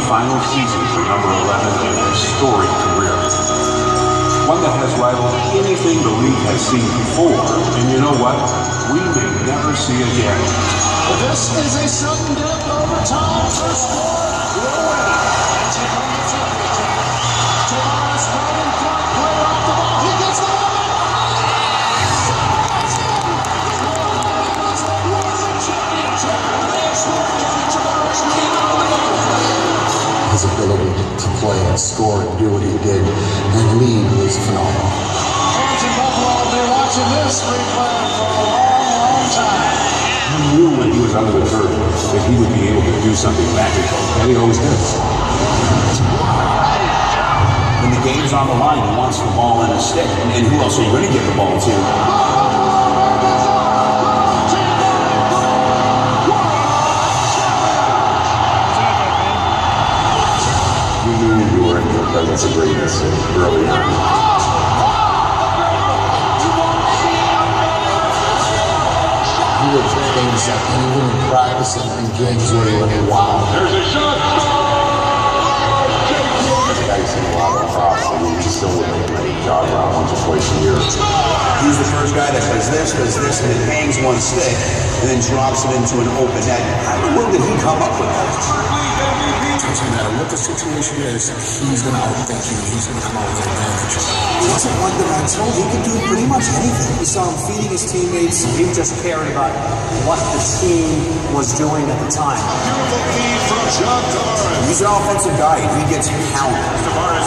final season for number 11 in a storied career. One that has rivaled anything the league has seen before, and you know what? We may never see again. This is a sudden death overtime for score. Tavares right in front, player off the ball. He gets the ball. His ability to play and score and do what he did and lead was phenomenal. Fans in Buffalo have been watching this replay for a long time. He knew when he was under the curve that he would be able to do something magical, and he always does. When the game's on the line, he wants the ball in a stick. And who else are you going to give the ball to? You knew you were in the presence of greatness early on. He would do things that even in practice and in games where you went, wow. There's a shot. As a guy who's seen a lot of cross, he still would make him jog around once or twice a year. He's the first guy that does this, and then hangs one stick, and then drops it into an open net. How in the world did he come up with that? It doesn't matter what the situation is, he's going to outthink you. He's going to come out with an advantage. He wasn't one-dimensional. He could do pretty much anything. We saw him feeding his teammates. He just cared about what the team was doing at the time. Beautiful feed from Tavares. He's an offensive guy, and he gets pounded. Tavares.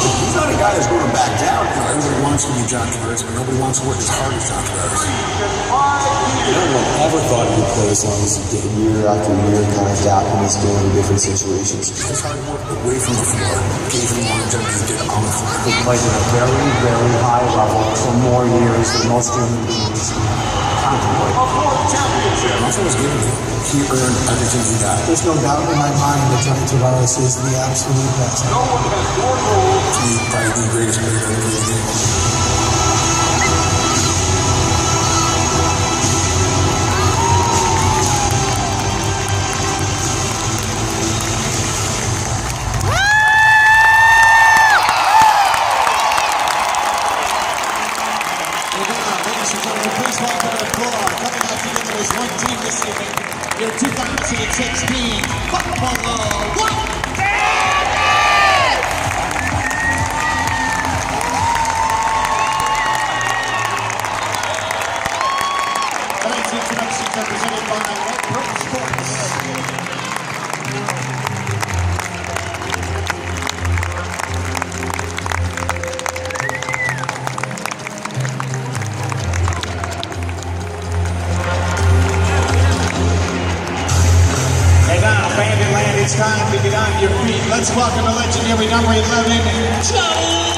He's not a guy that's going to back down. Everybody wants to be John Tavares, but nobody wants to work as hard as John Tavares. No one ever thought he would play as long as he did. Year after year, kind of adapting his game to different situations. His hard work away from the floor gave him longevity he did on the floor. He played at a very, very high level for more years than most human beings contemplate. Nothing was given to him. He earned everything he got. There's no doubt in my mind that Johnny Tavares is the absolute best. No one has more goals. To me, probably the greatest player in the game. Your 2016 Buffalo Bandits! Tonight's introductions are presented by Pro Sports. It's time to get on your feet. Let's welcome the legendary number 11, Johnny.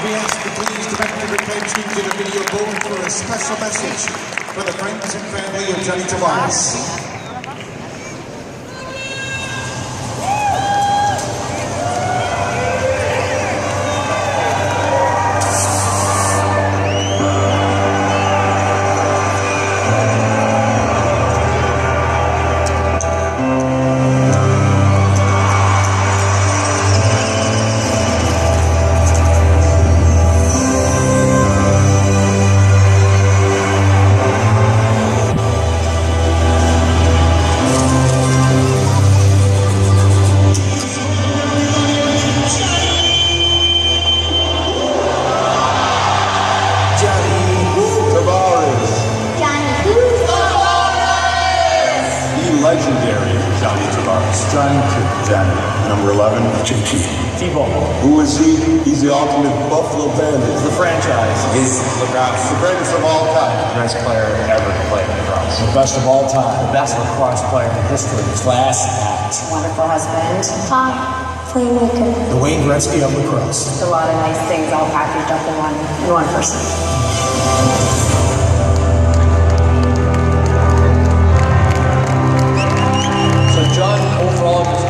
We ask you please direct your attention to the video going for a special message for the friends and family of Johnny Tavares. Johnny T. Johnny. Number 11, JT. T-Bone. Who is he? He's the ultimate Buffalo Bandits. The franchise. He's lacrosse. The greatest of all time. The best player ever to play lacrosse. The best of all time. The best lacrosse player in history. Class act. Wonderful husband. Hi. Playmaker. The Wayne Gretzky of lacrosse. A lot of nice things all packaged up in one person. So John, overall, just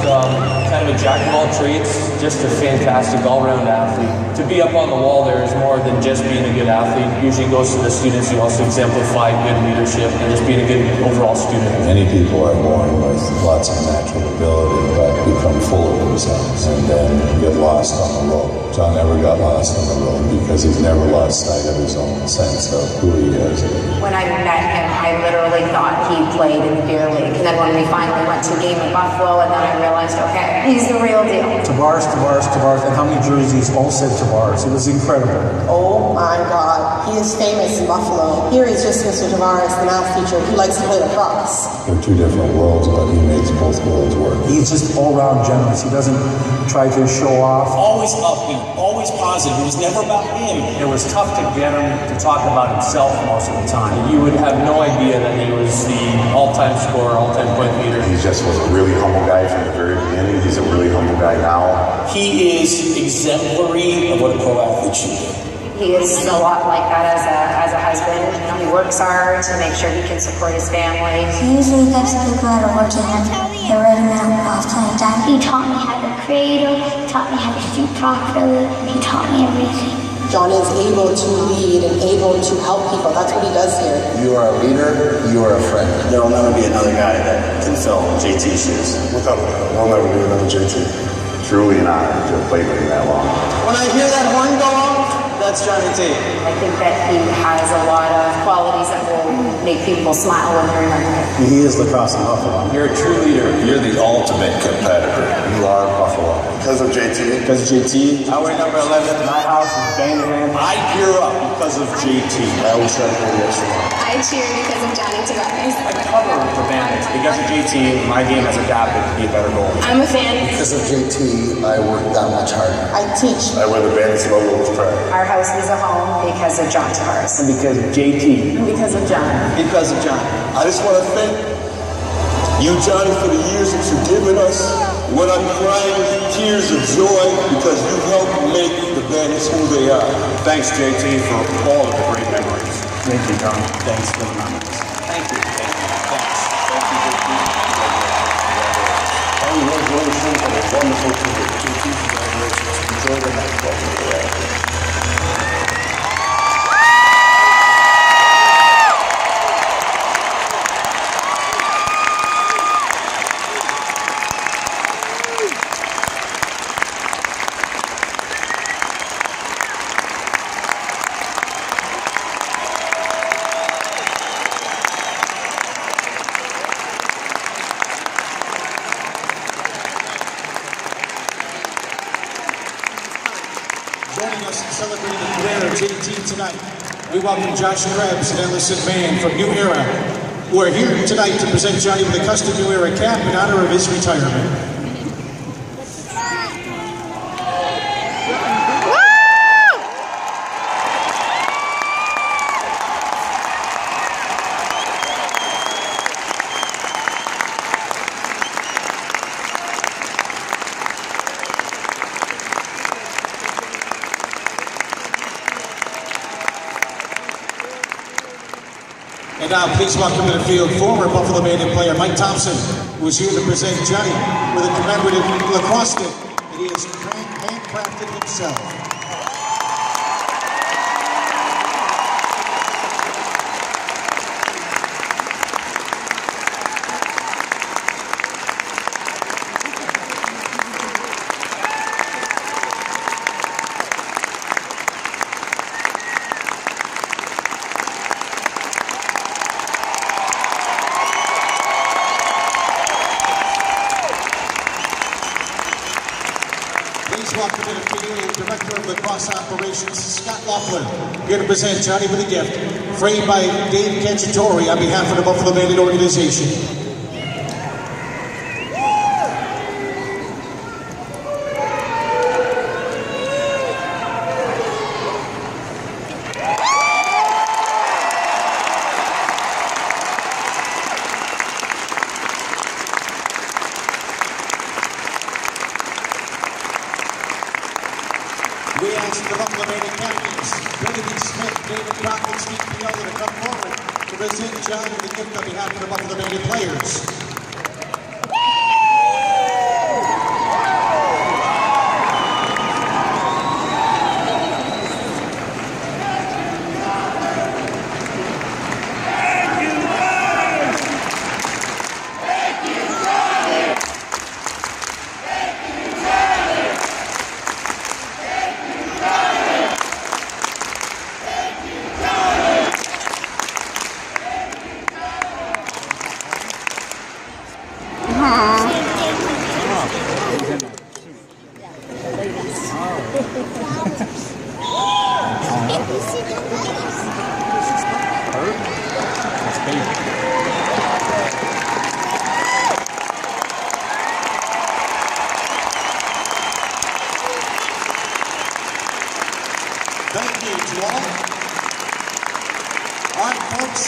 kind of a jack of all trades, just a fantastic all-around athlete. To be up on the wall there is more than just being a good athlete. Usually goes to the students. You also exemplify good leadership and just being a good overall student. Many people are born with lots of natural ability, but become full of themselves and then get lost on the road. John never got lost on the road because he's never lost sight of his own sense of who he is. When I met him, I literally thought he played in the beer league. And then when we finally went to a game in Buffalo, and then I realized, okay, he's the real deal. Tavares, and how many jerseys all said Tavares? It was incredible. Oh my God, he is famous in Buffalo. Here he's just Mr. Tavares, the math teacher. He likes to play lacrosse. They're two different worlds, but he makes both worlds work. He's just all-around generous. He doesn't try to show off. Always upbeat, always positive. It was never about him. It was tough to get him to talk about himself most of the time. You would have no idea that he was the all-time scorer, all-time point leader. He just was a really humble guy from the very beginning. He's a really humble guy now. He is exemplary of what a pro athlete should be. He is a lot like that as a husband. You know, he works hard to make sure he can support his family. He usually gets people out of work to him. They write him out off playing time. He taught me how to cradle, he taught me how to shoot properly, he taught me everything. John is able to lead and able to help people. That's what he does here. You are a leader, you are a friend. There will never be another guy that can fill JT's shoes. Without a doubt, there'll never be another JT. Truly an honor to have played with him that long. When I hear that horn go off, that's Johnny T. I think that he has a lot of qualities that will make people smile when they remember him. He is lacrosse in Buffalo. You're a true leader. You're the ultimate competitor. You are Buffalo. Because of JT? Because JT. I wear number 11. My house is banging. I gear up because of JT. I always try to play yesterday. I cheer because of Johnny Tavares. I cover for Bandits. Because of JT, my game has adapted to be a better goalie. I'm a fan. Because of JT, I work that much harder. I teach. I wear the Bandits logo with pride. Our house is a home because of John Tavares. And because of JT. And because of John. Because of John. I just want to thank you, Johnny, for the years that you've given us. When I'm crying with tears of joy because you helped make the Bandits who they are. Thanks, JT, for all of the great memories. Thank you, John. Thanks for the memories. Thank you. Thanks. And we want to go to show for a wonderful tribute. JT, congratulations. Enjoy the next one. Joining us in celebrating the career of JT tonight, we welcome Josh Krebs and Ellison Mann from New Era, who are here tonight to present Johnny with a custom New Era cap in honor of his retirement. And now please welcome to the field former Buffalo Bandit player Mike Thompson, who is here to present Johnny with a commemorative lacrosse stick that he has handcrafted himself. Please welcome to the field Director of Lacrosse Operations, Scott Loeffler, here to present Johnny with a gift, framed by Dave Cacciatore on behalf of the Buffalo Bandit organization. and Steve Piella to come forward to present Johnny with a gift on behalf of the Buffalo Bandits players. Thank you to all. All right, folks.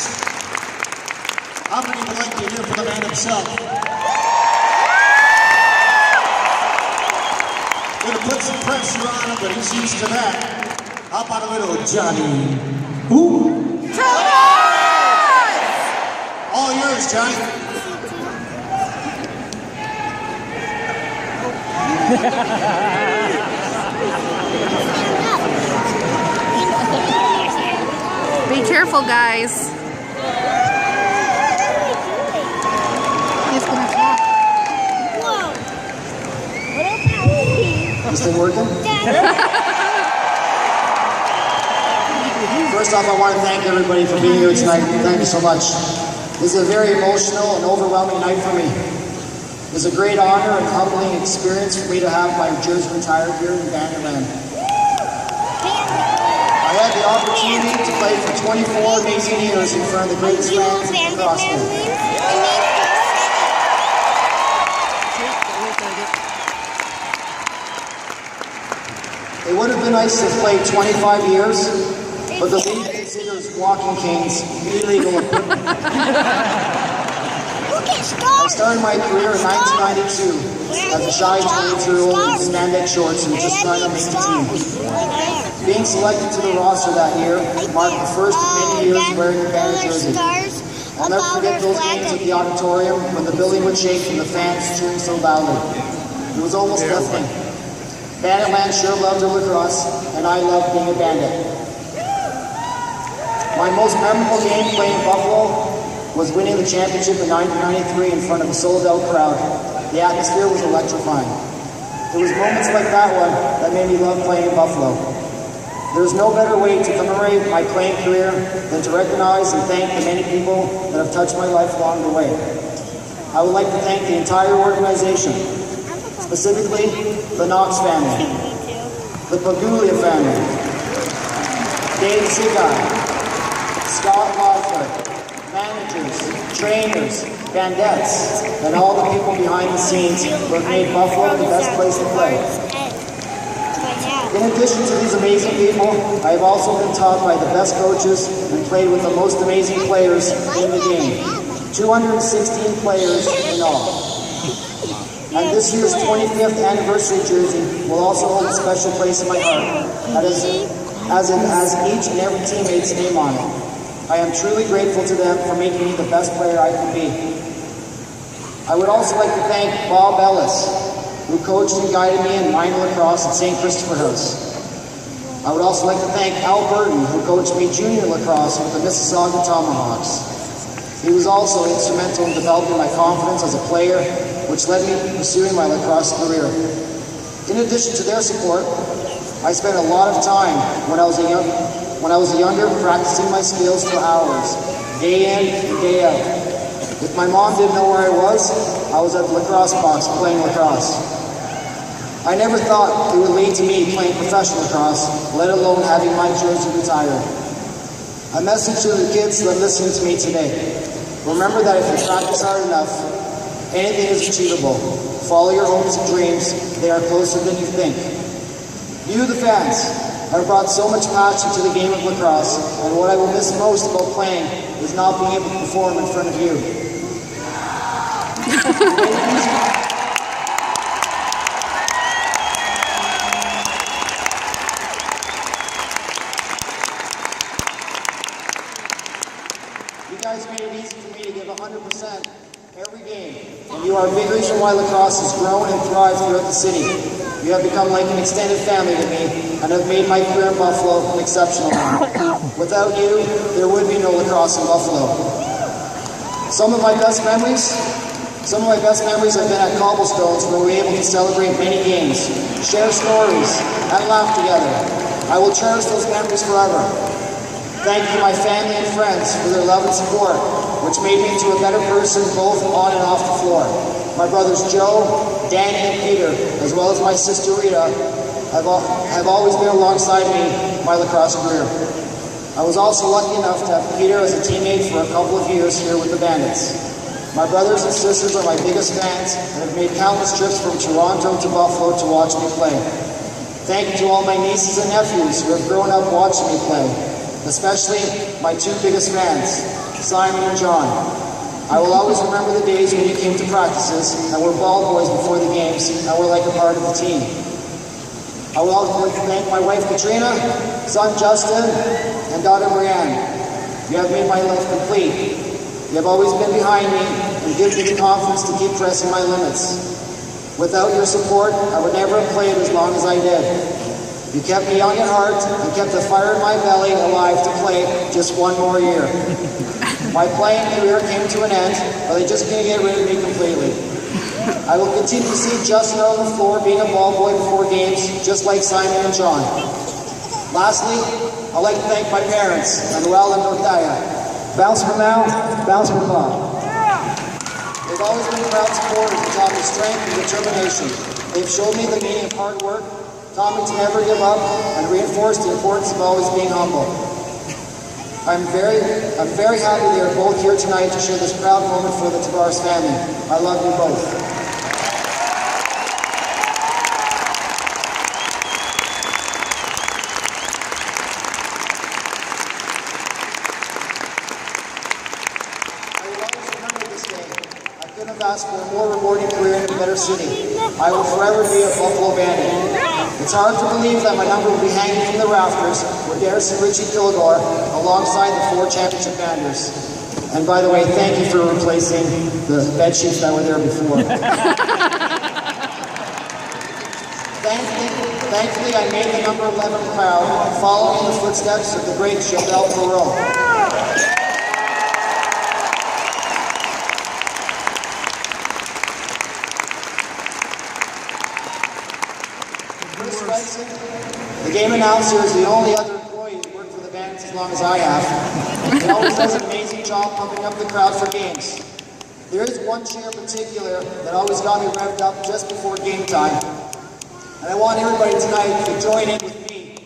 How many would like to hear from the man himself? We're going to put some pressure on him, but he's used to that. How about a little Johnny? Who? Tavares! All yours, Johnny. Be careful, guys. He's gonna talk. Whoa. What about me? You still working? First off, I want to thank everybody for being here tonight. Thank you so much. This is a very emotional and overwhelming night for me. It's a great honor and humbling experience for me to have my jersey retired here in Banditland. I had the opportunity to play for 24 amazing years in front of the greatest fans across the world. It would have been nice to play 25 years, but the league considers walking canes illegal equipment. I started my career in 1992 as a shy 22-year-old in spandex shorts and just trying to make the team. Being selected to the roster that year marked the first of many years wearing the Bandit jersey. I'll never forget those games at the auditorium when the building would shake and the fans cheering so loudly. It was almost deafening. Banditland sure loved their lacrosse, and I loved being a Bandit. My most memorable game playing in Buffalo was winning the championship in 1993 in front of a sold-out crowd. The atmosphere was electrifying. It was moments like that one that made me love playing in Buffalo. There's no better way to commemorate my playing career than to recognize and thank the many people that have touched my life along the way. I would like to thank the entire organization, specifically the Knox family, the Paguglia family, Dave Seaguy, Scott Loeffler, managers, trainers, bandettes, and all the people behind the scenes who have made Buffalo the best place to play. In addition to these amazing people, I have also been taught by the best coaches and played with the most amazing players in the game. 216 players in all. And this year's 25th anniversary jersey will also hold a special place in my heart, as it has each and every teammate's name on it. I am truly grateful to them for making me the best player I can be. I would also like to thank Bob Ellis, who coached and guided me in minor lacrosse at St. Christopher House. I would also like to thank Al Burton, who coached me junior lacrosse with the Mississauga Tomahawks. He was also instrumental in developing my confidence as a player, which led me to pursuing my lacrosse career. In addition to their support, I spent a lot of time when I was younger practicing my skills for hours, day in and day out. If my mom didn't know where I was at the lacrosse box playing lacrosse. I never thought it would lead to me playing professional lacrosse, let alone having my jersey retired. A message to the kids that are listening to me today. Remember that if you practice hard enough, anything is achievable. Follow your hopes and dreams. They are closer than you think. You, the fans, have brought so much passion to the game of lacrosse, and what I will miss most about playing is not being able to perform in front of you. guys made it easy for me to give 100% every game. And you are a big reason why lacrosse has grown and thrived throughout the city. You have become like an extended family to me and have made my career in Buffalo an exceptional one. Without you, there would be no lacrosse in Buffalo. Some of my best memories have been at Cobblestones, where we were able to celebrate many games, share stories, and laugh together. I will cherish those memories forever. Thank you to my family and friends for their love and support, which made me into a better person both on and off the floor. My brothers Joe, Danny, and Peter, as well as my sister Rita, have always been alongside me in my lacrosse career. I was also lucky enough to have Peter as a teammate for a couple of years here with the Bandits. My brothers and sisters are my biggest fans and have made countless trips from Toronto to Buffalo to watch me play. Thank you to all my nieces and nephews who have grown up watching me play, especially my two biggest fans, Simon and John. I will always remember the days when you came to practices and were ball boys before the games and were like a part of the team. I would also like to thank my wife Katrina, son Justin, and daughter Brianne. You have made my life complete. You have always been behind me and given me the confidence to keep pressing my limits. Without your support, I would never have played as long as I did. You kept me young at heart and kept the fire in my belly alive to play just one more year. My playing career came to an end, but they just can't get rid of me completely. I will continue to see Justin on the floor being a ball boy before games, just like Simon and John. Lastly, I'd like to thank my parents, Manuel and Nordaya. Bounce for now, bounce for Bob. They've always been proud supporters and taught me strength and determination. They've shown me the meaning of hard work, taught me to never give up, and reinforced the importance of always being humble. I'm very happy they are both here tonight to share this proud moment for the Tavares family. I love you both. For a more rewarding career in a better city. I will forever be a Buffalo Bandit. It's hard to believe that my number will be hanging from the rafters with Darris and Richie Kilgore alongside the 4 championship banders. And by the way, thank you for replacing the bed sheets that were there before. Thankfully, I made the number 11 proud, following in the footsteps of the great Chapelle Perreault. The game announcer is the only other employee who's worked for the Bandits as long as I have. He always does an amazing job pumping up the crowd for games. There is one cheer in particular that always got me revved up just before game time. And I want everybody tonight to join in with me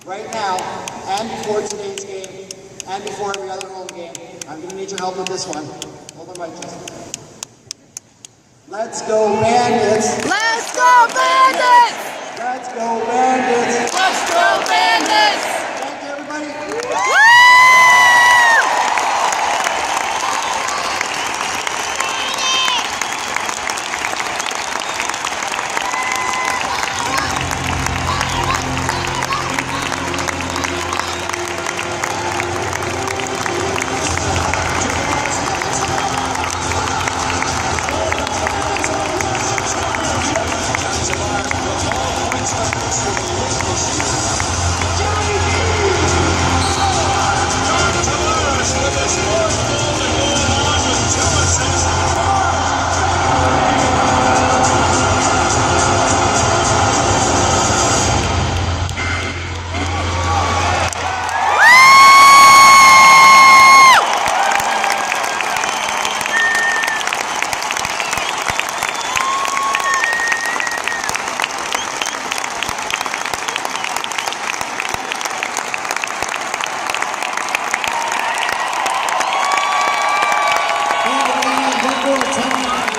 right now and before today's game and before every other home game. I'm going to need your help with this one. Hold my mic, Justin. Let's go Bandits! Let's go Bandits! Let's go Bandits! Let's go Bandits! Thank you, everybody. Woo!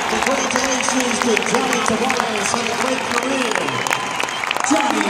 Congratulations to Johnny Tavares on a great career. Johnny